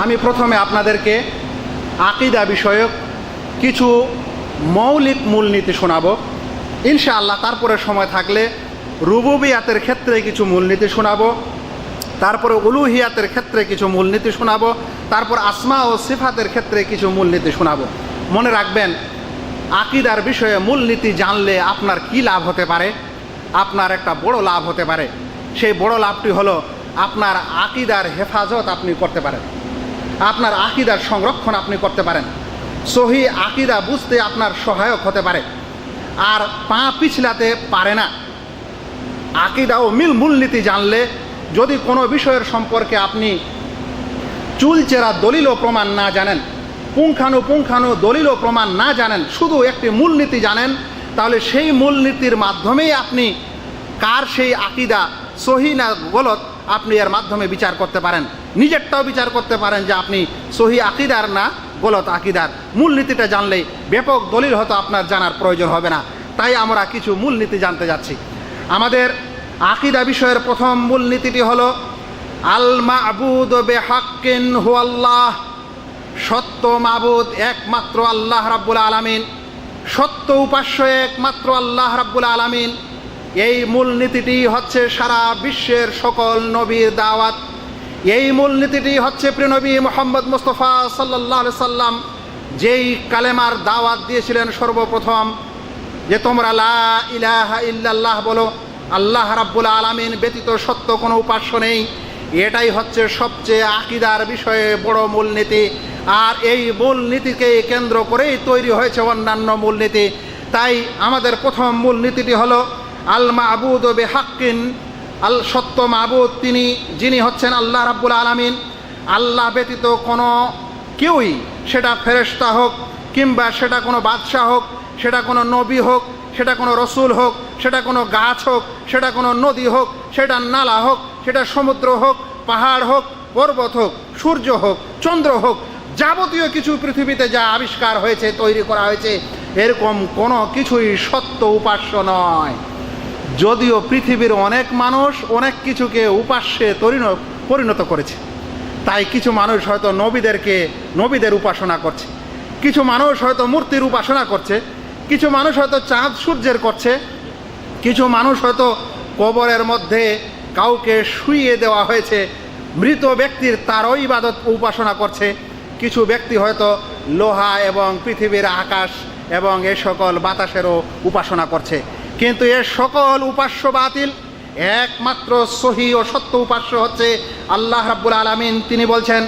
আমি প্রথমে আপনাদেরকে আকীদা বিষয়ক কিছু মৌলিক মূলনীতি শোনাবো ইনশাআল্লাহ। তারপরে সময় থাকলে রুবুবিয়াতের ক্ষেত্রে কিছু মূলনীতি শোনাবো, তারপরে উলুহিয়াতের ক্ষেত্রে কিছু মূলনীতি শোনাবো, তারপর আসমা ও সিফাতের ক্ষেত্রে কিছু মূলনীতি শোনাবো। মনে রাখবেন, আকীদার বিষয়ে মূলনীতি জানলে আপনার কি লাভ হতে পারে? আপনার একটা বড় লাভ হতে পারে। সেই বড় লাভটি হলো আপনার আকীদার হেফাজত আপনি করতে পারেন, আপনার আকীদার সংরক্ষণ আপনি করতে পারেন, সহি আকীদা বুঝতে আপনার সহায়ক হতে পারে। আর পা পিছলাতে পারে না। আকীদা ও মূলনীতি জানলে যদি কোনো বিষয়ের সম্পর্কে আপনি চুলচেরা দলিল ও প্রমাণ না জানেন, পুঙ্খানু দলিল ও প্রমাণ না জানেন, শুধু একটি মূলনীতি জানেন, তাহলে সেই মূলনীতির মাধ্যমেই আপনি কার সেই আকীদা সহি না গলত আপনি এর মাধ্যমে বিচার করতে পারেন। নিজেরটাও বিচার করতে পারেন যে আপনি সহি আকীদার না গলত আকীদার। মূলনীতিটা জানলেই ব্যাপক দলিল হয়তো আপনার জানার প্রয়োজন হবে না। তাই আমরা কিছু মূলনীতি জানতে যাচ্ছি। আমাদের আকীদা বিষয়ের প্রথম মূলনীতিটি হলো আল মা'বুদ বিহাক্কিন হুয়াল্লাহ। সত্য মাবুদ একমাত্র আল্লাহ রাব্বুল আলামিন, সত্য উপাস্য একমাত্র আল্লাহ রাব্বুল আলামিন। এই মূলনীতিটি হচ্ছে সারা বিশ্বের সকল নবীর দাওয়াত। এই মূলনীতিটি হচ্ছে প্রিয় নবী মুহাম্মদ মুস্তাফা সাল্লাল্লাহু আলাইহি সাল্লাম যেই কালেমার দাওয়াত দিয়েছিলেন সর্বপ্রথম, যে তোমরা লা ইলাহা ইল্লাল্লাহ বলো, আল্লাহ রাব্বুল আলামিন ব্যতীত সত্য কোনো উপাস্য নেই। এটাই হচ্ছে সবচেয়ে আকীদার বিষয়ে বড় মূলনীতি। আর এই মূলনীতিকে কেন্দ্র করেই তৈরি হয়েছে অন্যান্য মূলনীতি। তাই আমাদের প্রথম মূলনীতিটি হলো আল মা'বুদ বিহাক্কিন, আল সত্য মাবুদ তিনি, যিনি হচ্ছেন আল্লাহ রাব্বুল আলামিন। আল্লাহ ব্যতীত কোনো কেউই, সেটা ফেরেশতা হোক, কিংবা সেটা কোনো বাদশাহ হোক, সেটা কোনো নবী হোক, সেটা কোনো রসুল হোক, সেটা কোনো গাছ হোক, সেটা কোনো নদী হোক, সেটা নালা হোক, সেটা সমুদ্র হোক, পাহাড় হোক, পর্বত হোক, সূর্য হোক, চন্দ্র হোক, যাবতীয় কিছু পৃথিবীতে যা আবিষ্কার হয়েছে, তৈরি করা হয়েছে, এরকম কোনো কিছুই সত্য উপাস্য নয়। যদিও পৃথিবীর অনেক মানুষ অনেক কিছুকে উপাস্যে পরিণত করেছে। তাই কিছু মানুষ হয়তো নবীদের উপাসনা করছে, কিছু মানুষ হয়তো মূর্তির উপাসনা করছে, কিছু মানুষ হয়তো চাঁদ সূর্যের করছে, কিছু মানুষ হয়তো কবরের মধ্যে কাউকে শুইয়ে দেওয়া হয়েছে মৃত ব্যক্তির, তারও ইবাদত উপাসনা করছে। কিছু ব্যক্তি হয়তো লোহা এবং পৃথিবীর আকাশ এবং এ সকল বাতাসেরও উপাসনা করছে। কিন্তু এ সকল উপাস্য বাতিল। একমাত্র সহি ও সত্য উপাস্য হচ্ছে আল্লাহ রাব্বুল আলামিন। তিনি বলছেন,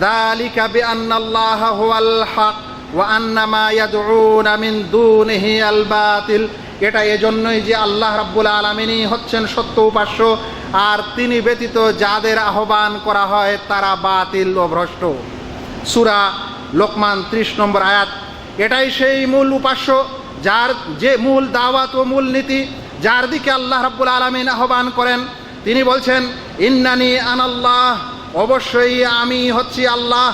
যালিকা বিআন্নাল্লাহা হুয়াল হক ওয়া আন্না মা ইয়াদউনা মিন দুনিহি আল বাতিল। এটা এজন্যই যে আল্লাহ রাব্বুল আলামিনই হচ্ছেন সত্য উপাস্য, আর তিনি ব্যতীত যাদের আহ্বান করা হয় তারা বাতিল ও ভ্রষ্ট। সূরা লোকমান 30 নম্বর আয়াত। এটাই সেই মূল উপাস্য, যার যে মূল দাওয়াত ও মূল নীতি, যার দিকে আল্লাহ রাব্বুল আলামিন আহ্বান করেন। তিনি বলছেন, ইন্নানি আনাল্লাহ, অবশ্যই আমি হচ্ছি আল্লাহ,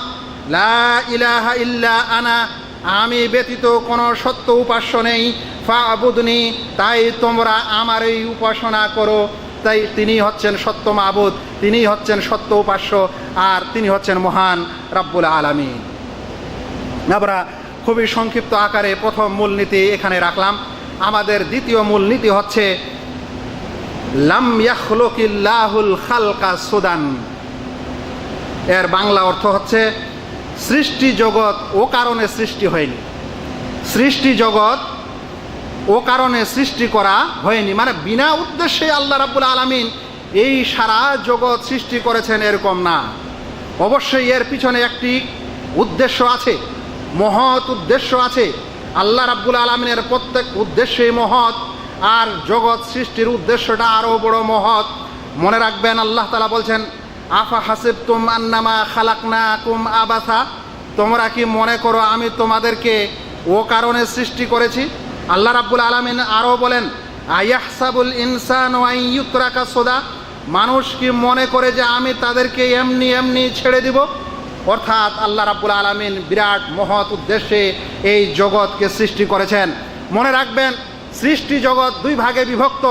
লা ইলাহা ইল্লা আনা, আমি ব্যতীত কোনো সত্য উপাস্য নেই, ফা'বুদনি, তাই তোমরা আমারই উপাসনা করো। তাই তিনি হচ্ছেন সত্য মাবুদ, তিনি হচ্ছেন সত্য উপাস্য, আর তিনি হচ্ছেন মহান রাব্বুল আলামিন। আমরা খুবই সংক্ষিপ্ত আকারে প্রথম মূলনীতি এখানে রাখলাম। আমাদের দ্বিতীয় মূলনীতি হচ্ছে লাম ইয়াখলুকিল্লাহুল খালকা সুদান। এর বাংলা অর্থ হচ্ছে সৃষ্টি জগৎ ও কারণে সৃষ্টি হয়নি। সৃষ্টি জগৎ ও কারণে সৃষ্টি করা হয়নি, মানে বিনা উদ্দেশ্যে আল্লাহ রাব্বুল আলামিন এই সারা জগৎ সৃষ্টি করেছেন এরকম না। অবশ্যই এর পিছনে একটি উদ্দেশ্য আছে, মহৎ উদ্দেশ্য আছে। আল্লাহ রাব্বুল আলামিনের প্রত্যেক উদ্দেশ্যই মহৎ, আর জগৎ সৃষ্টির উদ্দেশ্যটা আরও বড় মহৎ। মনে রাখবেন, আল্লাহ তাআলা বলছেন, আফা হাসিবতুম আন্নামা খালাকনাকুম আবাসা, তোমরা কি মনে করো আমি তোমাদেরকে ও কারণে সৃষ্টি করেছি? আল্লাহ রাব্বুল আলামিন আরও বলেন, আয়াহসাবুল ইনসানু আন ইউতরাকা সুদা, মানুষ কি মনে করে যে আমি তাদেরকে এমনি এমনি ছেড়ে দিব? অর্থাৎ আল্লাহ রাব্বুল আলামিন বিরাট মহৎ উদ্দেশ্যে এই জগৎকে সৃষ্টি করেছেন। মনে রাখবেন, সৃষ্টি জগৎ দুই ভাগে বিভক্ত।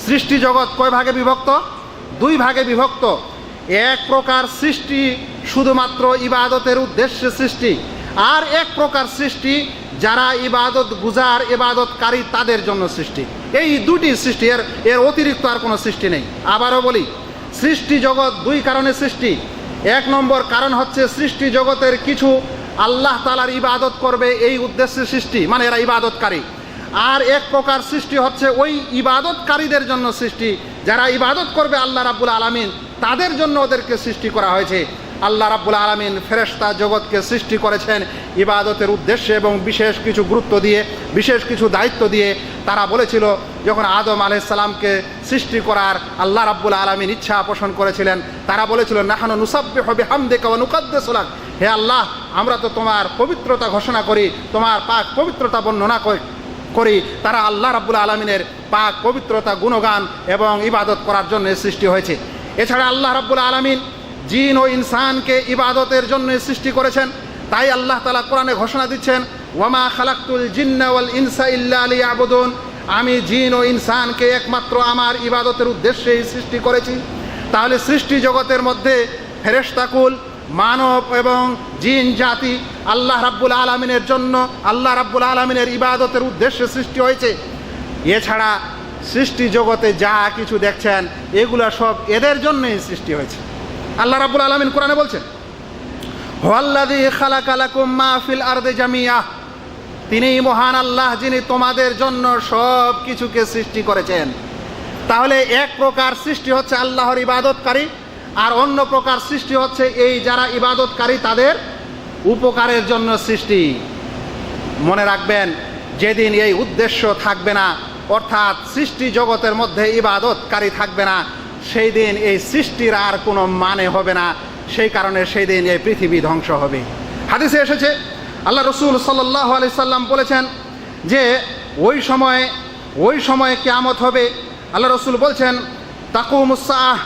সৃষ্টি জগৎ কয় ভাগে বিভক্ত? দুই ভাগে বিভক্ত। এক প্রকার সৃষ্টি শুধুমাত্র ইবাদতের উদ্দেশ্যে সৃষ্টি, আর এক প্রকার সৃষ্টি যারা ইবাদত গুজার ইবাদতকারী তাদের জন্য সৃষ্টি। এই দুটি সৃষ্টি, এর অতিরিক্ত আর কোনো সৃষ্টি নেই। আবারও বলি, সৃষ্টি জগৎ দুই কারণে সৃষ্টি। এক নম্বর কারণ হচ্ছে সৃষ্টি জগতের কিছু আল্লাহ তাআলার ইবাদত করবে এই উদ্দেশ্যে সৃষ্টি, মানে এরা ইবাদতকারী। আর এক প্রকার সৃষ্টি হচ্ছে ওই ইবাদতকারীদের জন্য সৃষ্টি, যারা ইবাদত করবে আল্লাহ রাব্বুল আলামিন তাদের জন্য ওদেরকে সৃষ্টি করা হয়েছে। আল্লাহ রাব্বুল আলামিন ফেরেশতা জগৎকে সৃষ্টি করেছেন ইবাদতের উদ্দেশ্যে এবং বিশেষ কিছু গুরুত্ব দিয়ে, বিশেষ কিছু দায়িত্ব দিয়ে। তারা বলেছিল, যখন আদম আলাইহিস সালামকে সৃষ্টি করার আল্লাহ রাব্বুল আলামিন ইচ্ছা পোষণ করেছিলেন, তারা বলেছিল নাহনু নুসাব্বিহু বিহামদিকা ওয়া নুকাদ্দিসু লাক, হে আল্লাহ আমরা তো তোমার পবিত্রতা ঘোষণা করি, তোমার পাক পবিত্রতা বর্ণনা করি। তারা আল্লাহ রাব্বুল আলামিনের পাক পবিত্রতা গুণগান এবং ইবাদত করার জন্য সৃষ্টি হয়েছে। এছাড়া আল্লাহ রাব্বুল আলামিন জিন ও ইনসানকে ইবাদতের জন্য সৃষ্টি করেছেন। তাই আল্লাহ তাআলা কোরআনে ঘোষণা দিচ্ছেন, ওয়ামা খালাকতুল জিন্না ওয়াল ইনসা ইল্লা লিয়াবুদুন, আমি জিন ও ইনসানকে একমাত্র আমার ইবাদতের উদ্দেশ্যেই সৃষ্টি করেছি। তাহলে সৃষ্টি জগতের মধ্যে ফেরেশতাকুল, মানব এবং জিন জাতি আল্লাহ রাব্বুল আলামিনের জন্য, আল্লাহ রাব্বুল আলামিনের ইবাদতের উদ্দেশ্যে সৃষ্টি হয়েছে। এছাড়া সৃষ্টি জগতে যা কিছু দেখছেন এগুলা সব এদের জন্যই সৃষ্টি হয়েছে। আল্লাহ রাব্বুল আলামিন কোরআনে বলছেন, হুয়াল্লাযী খালাকা লাকুম মা ফিল আরদি জামিয়া, তিনিই মহান আল্লাহ যিনি তোমাদের জন্য সব কিছুকে সৃষ্টি করেছেন। তাহলে এক প্রকার সৃষ্টি হচ্ছে আল্লাহর ইবাদতকারী, আর অন্য প্রকার সৃষ্টি হচ্ছে এই যারা ইবাদতকারী তাদের উপকারের জন্য সৃষ্টি। মনে রাখবেন, যেদিন এই উদ্দেশ্য থাকবে না, অর্থাৎ সৃষ্টি জগতের মধ্যে ইবাদতকারী থাকবে না, সেই দিন এই সৃষ্টির আর কোনো মানে হবে না। সেই কারণে সেই দিন এই পৃথিবী ধ্বংস হবে। হাদিসে এসেছে, আল্লাহ রসুল সাল্লাল্লাহু আলাইহি সাল্লাম বলেছেন যে ওই সময়ে কিয়ামত হবে। আল্লাহ রসুল বলছেন, তাকুমুস সাআহ,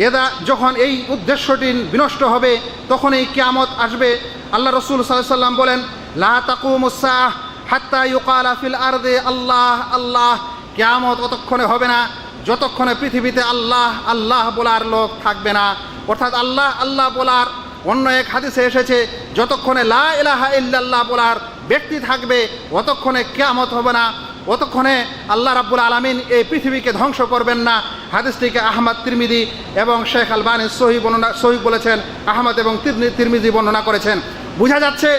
এদা যখন এই উদ্দেশ্যটি বিনষ্ট হবে তখন এই কিয়ামত আসবে। আল্লাহ রসুল সাল্লাল্লাহু আলাইহি সাল্লাম বলেন, লা তাকুমুস সাআহ হাত্তা ইউকালা ফিল আরদি আল্লাহ আল্লাহ, কিয়ামত অতক্ষণে হবে না যতক্ষণে পৃথিবীতে আল্লাহ আল্লাহ বলার লোক থাকবে না। অর্থাৎ আল্লাহ আল্লাহ বলার, অন্য এক হাদিসে এসেছে, যতক্ষণে লা ইলাহা ইল্লাল্লাহ বলার ব্যক্তি থাকবে অতক্ষণে কিয়ামত হবে না, অতক্ষণে আল্লাহ রাব্বুল আলামিন এই পৃথিবীকে ধ্বংস করবেন না। হাদিসটিকে আহমদ, তিরমিজি এবং শেখ আলবানী সহিহ বলেছেন, আহমদ এবং তিরমিজি বর্ণনা করেছেন। বোঝা যাচ্ছে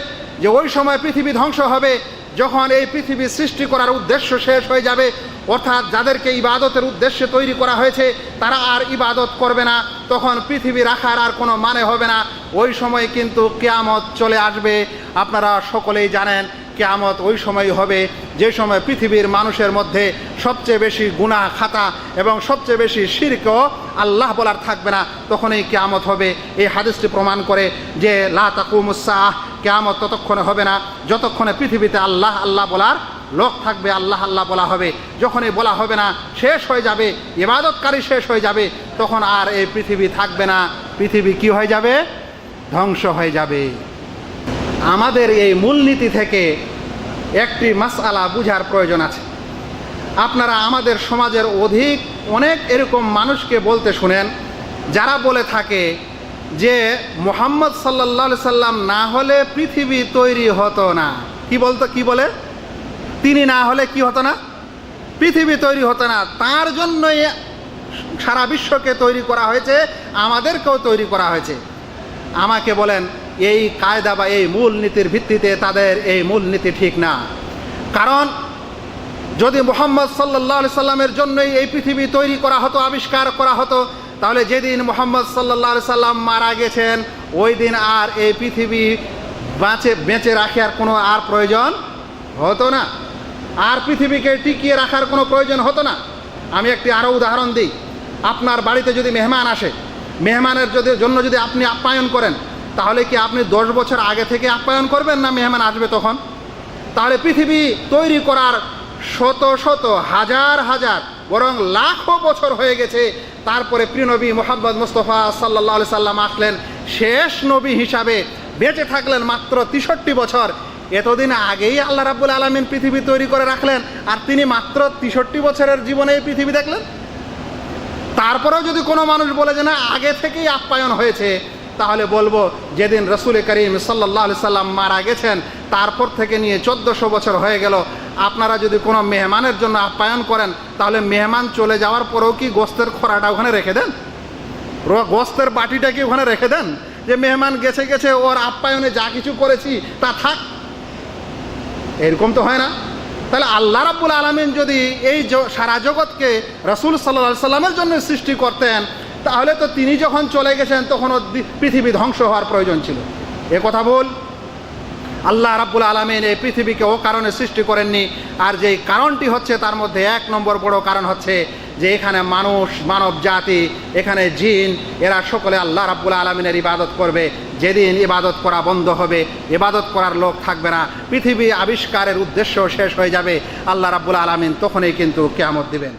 যে ওই সময় পৃথিবী ধ্বংস হবে যখন এই পৃথিবী সৃষ্টি করার উদ্দেশ্য শেষ হয়ে যাবে, অর্থাৎ যাদেরকে ইবাদতের উদ্দেশ্যে তৈরি করা হয়েছে তারা আর ইবাদত করবে না, তখন পৃথিবী রাখার আর কোনো মানে হবে না। ওই সময় কিন্তু কিয়ামত চলে আসবে। আপনারা সকলেই জানেন কিয়ামত ওই সময় হবে যে সময় পৃথিবীর মানুষের মধ্যে সবচেয়ে বেশি গুনাহ খাতা এবং সবচেয়ে বেশি শিরকও আল্লাহ বলার থাকবে না, তখন এই কিয়ামত হবে। এই হাদিসটি প্রমাণ করে যে লা তাকুমুস সাআহ, কিয়ামত ততক্ষণে হবে না যতক্ষণে পৃথিবীতে আল্লাহ আল্লাহ বলার লোক থাকবে, আল্লাহ আল্লাহ বলা হবে। যখনই বলা হবে না, শেষ হয়ে যাবে, ইবাদতকারী শেষ হয়ে যাবে, তখন আর এই পৃথিবী থাকবে না। পৃথিবী কি হয়ে যাবে? ধ্বংস হয়ে যাবে। আমাদের এই মূলনীতি থেকে একটি মাসআলা বুঝার প্রয়োজন আছে। আপনারা আমাদের সমাজের অনেক এরকম মানুষকে বলতে শুনেন যারা বলে থাকে যে মুহাম্মদ সাল্লাল্লাহু আলাইহি সাল্লাম না হলে পৃথিবী তৈরি হতো না। কি বলে? তিনি না হলে কি হতো না? পৃথিবী তৈরি হতো না। তার জন্যই সারা বিশ্বকে তৈরি করা হয়েছে, আমাদেরকেও তৈরি করা হয়েছে। আমাকে বলেন, এই কায়দা বা এই মূলনীতির ভিত্তিতে তাদের এই মূলনীতি ঠিক না। কারণ যদি মুহাম্মদ সাল্লাল্লাহু আলাইহি সাল্লামের জন্যই এই পৃথিবী তৈরি করা হতো, আবিষ্কার করা হতো, তাহলে যেদিন মুহাম্মদ সাল্লাল্লাহু আলাইহি সাল্লাম মারা গেছেন ওই দিন আর এই পৃথিবী বেঁচে রাখার কোনো আর প্রয়োজন হতো না, আর পৃথিবীকে টিকিয়ে রাখার কোনো প্রয়োজন হতো না। আমি একটি আরও উদাহরণ দিই। আপনার বাড়িতে যদি মেহমান আসে, মেহমানের জন্য যদি আপনি আপ্যায়ন করেন, তাহলে কি আপনি 10 বছর আগে থেকে আপ্যায়ন করবেন না মেহমান আসবে তখন? তাহলে পৃথিবী তৈরি করার শত শত হাজার হাজার বরং লাখো বছর হয়ে গেছে, তারপরে প্রিয়নবী মুহাম্মদ মুস্তাফা সাল্লাল্লাহু আলাইহি সাল্লাম আসলেন, শেষ নবী হিসাবে বেঁচে থাকলেন মাত্র 63 বছর। এতদিন আগেই আল্লাহ রাব্বুল আলামিন পৃথিবী তৈরি করে রাখলেন, আর তিনি মাত্র 63 বছরের জীবনে এই পৃথিবী দেখলেন। তারপরেও যদি কোনো মানুষ বলে যে না আগে থেকেই আপ্যায়ন হয়েছে, তাহলে বলবো যেদিন রসুল করিম সাল্লাল্লাহু আলাইহি সাল্লাম মারা গেছেন তারপর থেকে নিয়ে 1400 বছর হয়ে গেল, আপনারা যদি কোনো মেহমানের জন্য আপ্যায়ন করেন তাহলে মেহমান চলে যাওয়ার পরেও কি গোস্তের খোরাটা ওখানে রেখে দেন? গোস্তের বাটিটা কি ওখানে রেখে দেন যে মেহমান গেছে গেছে ওর আপ্যায়নে যা কিছু করেছি তা থাক? এরকম তো হয় না। তাহলে আল্লাহ রাব্বুল আলামিন যদি এই সারা জগৎকে রাসূল সাল্লাল্লাহু আলাইহি সাল্লামের জন্য সৃষ্টি করতেন, তাহলে তো তিনি যখন চলে গেছেন তখন পৃথিবী ধ্বংস হওয়ার প্রয়োজন ছিল। এ কথা বল। আল্লাহ রাব্বুল আলামিন এই পৃথিবীকে ও কারণে সৃষ্টি করেননি। আর যেই কারণটি হচ্ছে তার মধ্যে 1 নম্বর বড় কারণ হচ্ছে যে এখানে মানুষ, মানব জাতি, এখানে জিন, এরা সকলে আল্লাহ রাব্বুল আলামিনের ইবাদত করবে। যেদিন ইবাদত করা বন্ধ হবে, ইবাদত করার লোক থাকবে না, পৃথিবী আবিষ্কারের উদ্দেশ্য শেষ হয়ে যাবে, আল্লাহ রাব্বুল আলামিন তখনই কিন্তু কিয়ামত দিবেন।